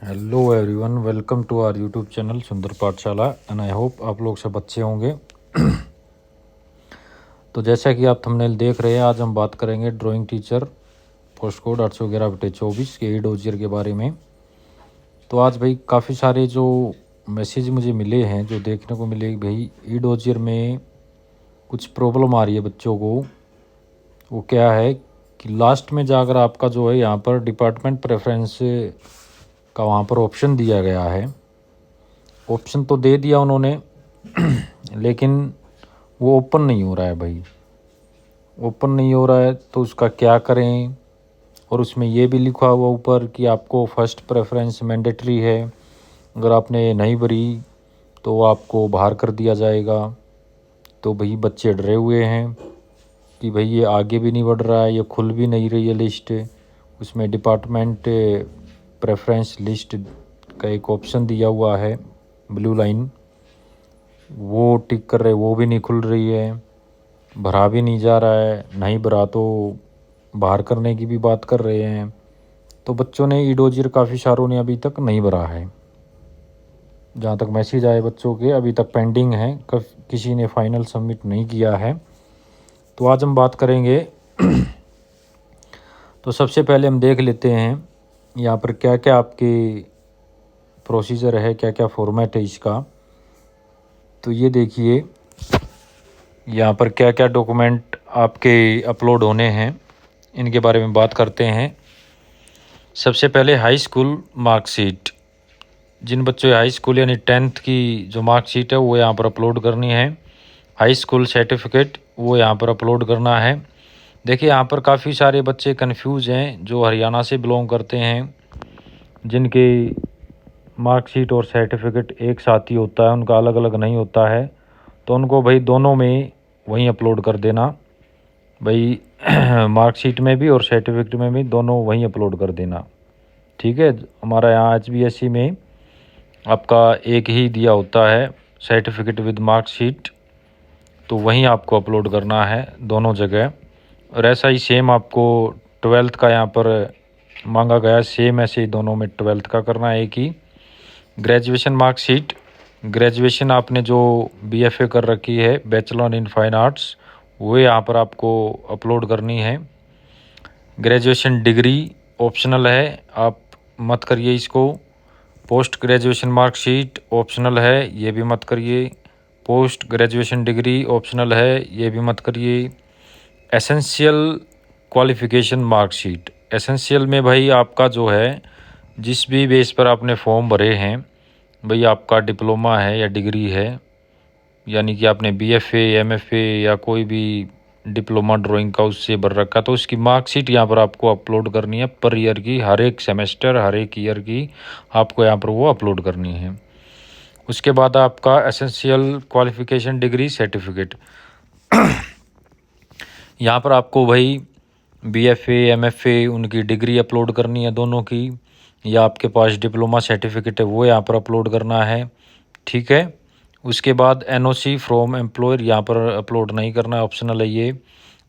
Hello everyone, welcome to our YouTube channel Sundar Pathshala and I hope आप लोग सब अच्छे होंगे। तो जैसा कि आप थंबनेल देख रहे हैं, आज हम बात करेंगे ड्राइंग टीचर पोस्ट कोड 811/24 के ई डोजियर के बारे में। तो आज भाई काफ़ी सारे जो मैसेज मुझे मिले हैं, जो देखने को मिले भाई ई डोजियर में कुछ प्रॉब्लम आ रही है बच्चों को। वो क्या है कि लास्ट में जाकर आपका जो है यहाँ पर डिपार्टमेंट प्रेफरेंस का वहाँ पर ऑप्शन दिया गया है। ऑप्शन तो दे दिया उन्होंने लेकिन वो ओपन नहीं हो रहा है भाई। ओपन नहीं हो रहा है तो उसका क्या करें। और उसमें ये भी लिखा हुआ ऊपर कि आपको फर्स्ट प्रेफरेंस मैंडेटरी है, अगर आपने ये नहीं भरी तो आपको बाहर कर दिया जाएगा। तो भाई बच्चे डरे हुए हैं कि भाई ये आगे भी नहीं बढ़ रहा है, ये खुल भी नहीं रही है लिस्ट। उसमें डिपार्टमेंट प्रेफरेंस लिस्ट का एक ऑप्शन दिया हुआ है, ब्लू लाइन, वो टिक कर रहे, वो भी नहीं खुल रही है, भरा भी नहीं जा रहा है। नहीं भरा तो बाहर करने की भी बात कर रहे हैं। तो बच्चों ने ई डोजियर काफ़ी सारों ने अभी तक नहीं भरा है। जहाँ तक मैसेज आए बच्चों के अभी तक पेंडिंग है, किसी ने फाइनल सबमिट नहीं किया है। तो आज हम बात करेंगे। तो सबसे पहले हम देख लेते हैं यहाँ पर क्या क्या आपके प्रोसीजर है, क्या क्या फॉर्मेट है इसका। तो ये देखिए यहाँ पर क्या क्या डॉक्यूमेंट आपके अपलोड होने हैं, इनके बारे में बात करते हैं। सबसे पहले हाई स्कूल मार्कशीट। जिन बच्चों हाई स्कूल यानी 10th की जो मार्कशीट है वो यहाँ पर अपलोड करनी है। हाई स्कूल सर्टिफिकेट वो यहाँ पर अपलोड करना है। देखिए यहाँ पर काफ़ी सारे बच्चे कंफ्यूज हैं जो हरियाणा से बिलोंग करते हैं, जिनके मार्कशीट और सर्टिफिकेट एक साथ ही होता है, उनका अलग अलग नहीं होता है। तो उनको भाई दोनों में वहीं अपलोड कर देना भाई। मार्कशीट में भी और सर्टिफिकेट में भी दोनों वहीं अपलोड कर देना, ठीक है। हमारा यहाँ HBSE में आपका एक ही दिया होता है सर्टिफिकेट विद मार्कशीट, तो वहीं आपको अपलोड करना है दोनों जगह। और ऐसा ही सेम आपको 12th का यहाँ पर मांगा गया, सेम ऐसे ही दोनों में 12th का करना है एक ही। ग्रेजुएशन मार्कशीट, ग्रेजुएशन आपने जो BFA कर रखी है, बैचलर इन फाइन आर्ट्स, वो यहाँ पर आपको अपलोड करनी है। ग्रेजुएशन डिग्री ऑप्शनल है, आप मत करिए इसको। पोस्ट ग्रेजुएशन मार्कशीट ऑप्शनल है, ये भी मत करिए। पोस्ट ग्रेजुएशन डिग्री ऑप्शनल है, ये भी मत करिए। एसेंशियल क्वालिफ़िकेशन मार्कशीट, एसेंशियल में भाई आपका जो है जिस भी बेस पर आपने फॉर्म भरे हैं, भाई आपका डिप्लोमा है या डिग्री है, यानी कि आपने BFA MFA या कोई भी डिप्लोमा ड्राइंग का उससे भर रखा, तो उसकी मार्कशीट यहाँ पर आपको अपलोड करनी है पर ईयर की। हर एक सेमेस्टर हर एक ईयर की आपको यहाँ पर वो अपलोड करनी है। उसके बाद आपका एसेंशियल क्वालिफ़िकेशन डिग्री सर्टिफिकेट, यहाँ पर आपको भाई BFA MFA उनकी डिग्री अपलोड करनी है दोनों की, या आपके पास डिप्लोमा सर्टिफिकेट है वो यहाँ पर अपलोड करना है, ठीक है। उसके बाद NOC फ्रॉम एम्प्लॉयर यहाँ पर अपलोड नहीं करना है, ऑप्शनल है ये।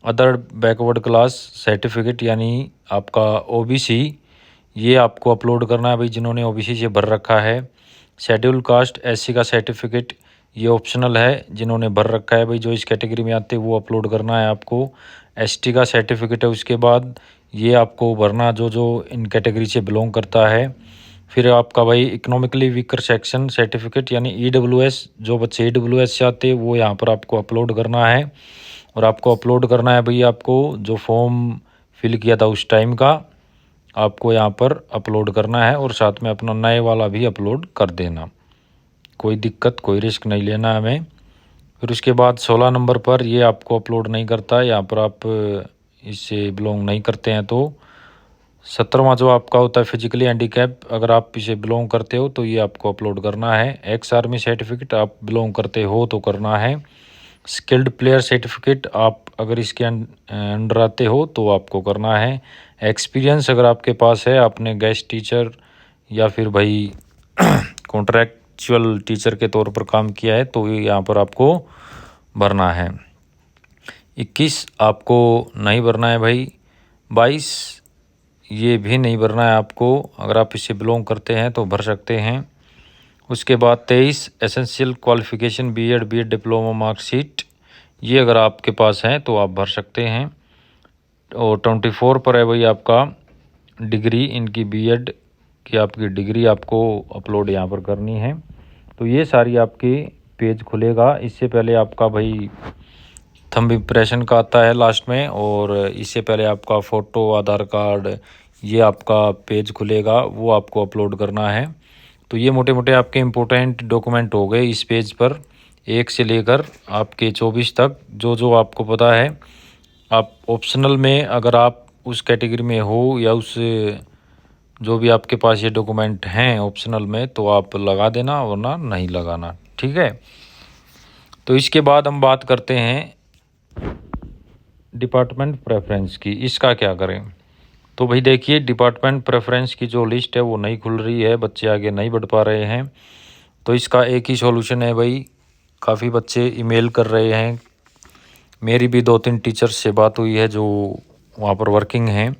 अदर बैकवर्ड क्लास सर्टिफिकेट यानी आपका OBC, ये आपको अपलोड करना है भाई जिन्होंने OBC से भर रखा है। शेड्यूल कास्ट SC का सर्टिफिकेट ये ऑप्शनल है, जिन्होंने भर रखा है भाई, जो इस कैटेगरी में आते हैं वो अपलोड करना है आपको। ST का सर्टिफिकेट है उसके बाद ये आपको भरना जो जो इन कैटेगरी से बिलोंग करता है। फिर आपका भाई इकोनॉमिकली वीकर सेक्शन सर्टिफिकेट यानी EWS, जो बच्चे EWS से आते हैं वो यहाँ पर आपको अपलोड करना है। और आपको अपलोड करना है भाई, आपको जो फॉर्म फिल किया था उस टाइम का आपको यहाँ पर अपलोड करना है, और साथ में अपना नए वाला भी अपलोड कर देना। कोई दिक्कत कोई रिस्क नहीं लेना हमें। फिर उसके बाद 16 नंबर पर ये आपको अपलोड नहीं करता, यहाँ पर आप इससे बिलोंग नहीं करते हैं। तो 17वां जो आपका होता है फिजिकली हैंडीकैप, अगर आप इसे बिलोंग करते हो तो ये आपको अपलोड करना है। एक्स आर्मी सर्टिफिकेट आप बिलोंग करते हो तो करना है। स्किल्ड प्लेयर सर्टिफिकेट आप अगर इसके अंडर आते हो तो आपको करना है। एक्सपीरियंस अगर आपके पास है, आपने गेस्ट टीचर या फिर भाई कॉन्ट्रैक्चुअल टीचर के तौर पर काम किया है तो यहाँ पर आपको भरना है। 21 आपको नहीं भरना है भाई। 22 ये भी नहीं भरना है आपको। अगर आप इससे बिलोंग करते हैं तो भर सकते हैं। उसके बाद 23 essential qualification BEd diploma marksheet, ये अगर आपके पास है तो आप भर सकते हैं। और 24 पर है भाई आपका डिग्री, इनकी बीएड की आपकी डिग्री आपको अपलोड यहाँ पर करनी है। तो ये सारी आपकी पेज खुलेगा। इससे पहले आपका भाई थंब इम्प्रेशन का आता है लास्ट में, और इससे पहले आपका फ़ोटो, आधार कार्ड, ये आपका पेज खुलेगा, वो आपको अपलोड करना है। तो ये मोटे मोटे आपके इम्पोर्टेंट डॉक्यूमेंट हो गए इस पेज पर, 1 से लेकर आपके 24 तक, जो जो आपको पता है। आप ऑप्शनल में अगर आप उस कैटेगरी में हो या उस जो भी आपके पास ये डॉक्यूमेंट हैं ऑप्शनल में, तो आप लगा देना, वरना नहीं लगाना, ठीक है। तो इसके बाद हम बात करते हैं डिपार्टमेंट प्रेफरेंस की, इसका क्या करें। तो भाई देखिए, डिपार्टमेंट प्रेफरेंस की जो लिस्ट है वो नहीं खुल रही है, बच्चे आगे नहीं बढ़ पा रहे हैं। तो इसका एक ही सॉल्यूशन है भाई, काफ़ी बच्चे ईमेल कर रहे हैं। मेरी भी 2-3 टीचर्स से बात हुई है जो वहाँ पर वर्किंग हैं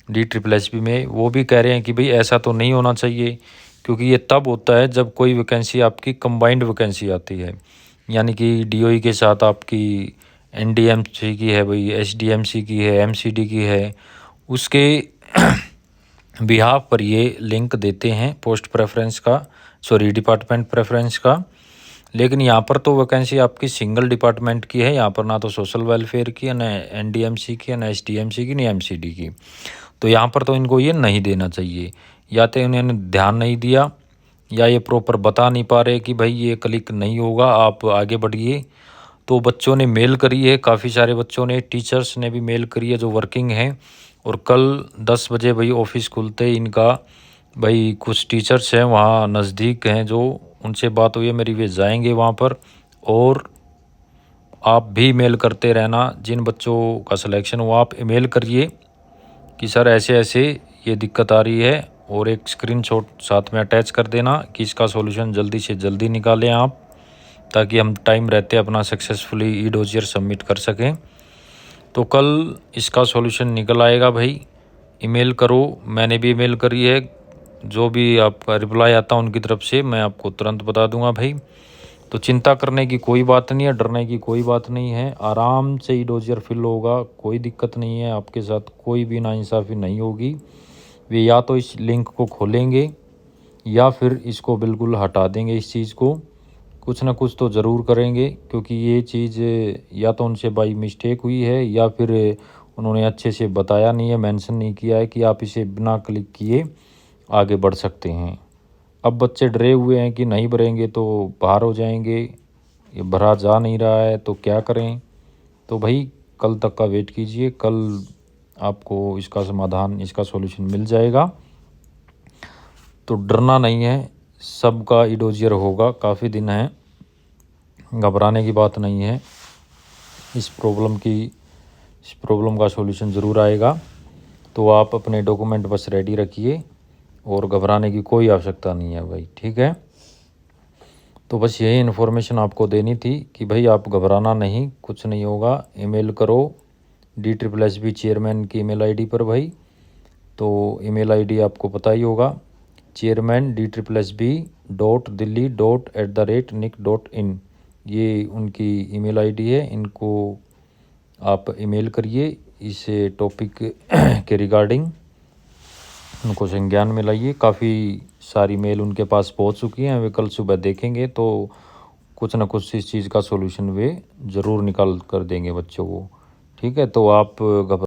DSSB में, वो भी कह रहे हैं कि भाई ऐसा तो नहीं होना चाहिए, क्योंकि ये तब होता है जब कोई वैकेंसी आपकी कंबाइंड वैकेंसी आती है, यानी कि DOE के साथ आपकी NDMC की है भाई, SDMC की है, MCD की है, उसके बिहाफ पर ये लिंक देते हैं पोस्ट प्रेफरेंस का, सॉरी डिपार्टमेंट प्रेफरेंस का। लेकिन यहाँ पर तो वैकेंसी आपकी सिंगल डिपार्टमेंट की है, यहाँ पर ना तो सोशल वेलफेयर की है, ना NDMC की है, ना SDMC की, ना MCD की। तो यहाँ पर तो इनको ये नहीं देना चाहिए, या तो इन्होंने ध्यान नहीं दिया, या ये प्रॉपर बता नहीं पा रहे कि भाई ये क्लिक नहीं होगा, आप आगे बढ़िए। तो बच्चों ने मेल करी है, काफ़ी सारे बच्चों ने, टीचर्स ने भी मेल करी है जो वर्किंग हैं। और कल 10 बजे भाई ऑफिस खुलते ही इनका, भाई कुछ टीचर्स हैं वहाँ नज़दीक हैं जो, उनसे बात हुई है मेरी, वे जाएंगे वहाँ पर। और आप भी मेल करते रहना, जिन बच्चों का सिलेक्शन हुआ आप ईमेल करिए कि सर ऐसे ऐसे ये दिक्कत आ रही है, और एक स्क्रीनशॉट साथ में अटैच कर देना कि इसका सॉल्यूशन जल्दी से जल्दी निकालें आप, ताकि हम टाइम रहते अपना सक्सेसफुली ई-डोजियर सबमिट कर सकें। तो कल इसका सॉल्यूशन निकल आएगा भाई। ईमेल करो, मैंने भी ईमेल करी है, जो भी आपका रिप्लाई आता है उनकी तरफ से मैं आपको तुरंत बता दूंगा भाई। तो चिंता करने की कोई बात नहीं है, डरने की कोई बात नहीं है, आराम से ई-डोजियर फिल होगा, कोई दिक्कत नहीं है, आपके साथ कोई भी नाइंसाफ़ी नहीं होगी। वे या तो इस लिंक को खोलेंगे या फिर इसको बिल्कुल हटा देंगे, इस चीज़ को कुछ ना कुछ तो ज़रूर करेंगे, क्योंकि ये चीज़ या तो उनसे बाई मिस्टेक हुई है, या फिर उन्होंने अच्छे से बताया नहीं है, मेंशन नहीं किया है कि आप इसे बिना क्लिक किए आगे बढ़ सकते हैं। अब बच्चे डरे हुए हैं कि नहीं भरेंगे तो बाहर हो जाएंगे, ये भरा जा नहीं रहा है तो क्या करें। तो भाई कल तक का वेट कीजिए, कल आपको इसका समाधान, इसका सॉल्यूशन मिल जाएगा। तो डरना नहीं है, सबका ई-डोजियर होगा, काफ़ी दिन हैं, घबराने की बात नहीं है। इस प्रॉब्लम का सॉल्यूशन ज़रूर आएगा। तो आप अपने डॉक्यूमेंट बस रेडी रखिए, और घबराने की कोई आवश्यकता नहीं है भाई, ठीक है। तो बस यही इन्फॉर्मेशन आपको देनी थी कि भाई आप घबराना नहीं, कुछ नहीं होगा। ईमेल करो DSSB चेयरमैन की ईमेल आईडी पर भाई। तो ईमेल आईडी आपको पता ही होगा, chairman DSSB.delhi.@nic.in, ये उनकी ईमेल आईडी है। इनको आप ईमेल करिए इस टॉपिक के रिगार्डिंग, उनको संज्ञान में लाइए। काफ़ी सारी मेल उनके पास पहुंच चुकी हैं, वे कल सुबह देखेंगे तो कुछ ना कुछ इस चीज़ का सॉल्यूशन वे ज़रूर निकाल कर देंगे बच्चों को, ठीक है। तो आप